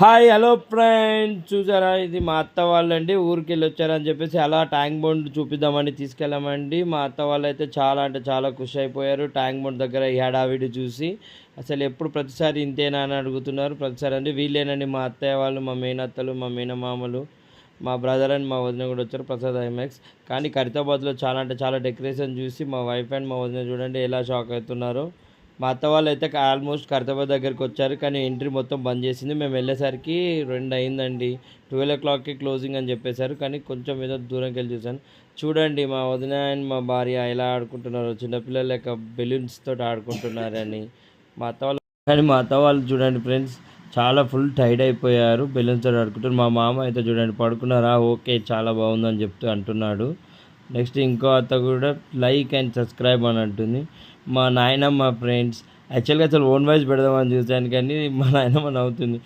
Hi hello friends, చూసారా ఇది మా అత్త వాళ్ళండి. ఊరికి వెళ్ళి వచ్చారని చెప్పేసి అలా ట్యాంక్ బండ్ చూపిద్దామని తీసుకెళ్ళామండి. మా అత్త వాళ్ళు అయితే చాలా అంటే చాలా ఖుషి అయిపోయారు ట్యాంక్ బండ్ దగ్గర ఈ హడావిడి చూసి. అసలు ఎప్పుడు ప్రతిసారి ఇంతేనా అని అడుగుతున్నారు. ప్రతిసారి అండి వీళ్ళేనండి మా అత్తయ్య వాళ్ళు, మా మేనత్తలు, మా మేనమామలు, మా బ్రదర్ అండ్ మా వదిన కూడా వచ్చారు, ప్రసాద్ ఐమాక్స్. కానీ ఖైరతాబాద్లో చాలా అంటే చాలా డెకరేషన్ చూసి మా వైఫ్ అండ్ మా వదిన చూడండి ఎలా షాక్ అవుతున్నారో. మా అత్త వాళ్ళు అయితే ఆల్మోస్ట్ ఖైరతాబాద్ దగ్గరికి వచ్చారు, కానీ ఎంట్రీ మొత్తం బంద్ చేసింది. మేము వెళ్ళేసరికి 2 అయిందండి. 12 o'clockకి క్లోజింగ్ అని చెప్పేశారు, కానీ కొంచెం ఏదో దూరంకి వెళ్ళి చూశాను. చూడండి మా వదిన అండ్ మా భార్య ఎలా ఆడుకుంటున్నారు, చిన్నపిల్లలు లెక్క బెలూన్స్ తోటి ఆడుకుంటున్నారని. మా అత్త వాళ్ళు చూడండి ఫ్రెండ్స్, చాలా ఫుల్ టైర్డ్ అయిపోయారు, బెలూన్స్ తోటి ఆడుకుంటారు. మా మామ అయితే చూడండి పడుకున్నారా, ఓకే చాలా బాగుందని చెప్తూ అంటున్నాడు. నెక్స్ట్ ఇంకో అత్త కూడా లైక్ అండ్ సబ్స్క్రైబ్ అని అంటుంది. మా నాయనమ్మ ఫ్రెండ్స్, యాక్చువల్గా అసలు ఓన్ వాయిస్ పెడదామని చూశాను, కానీ మా నాయనమ్మ నవ్వుతుంది.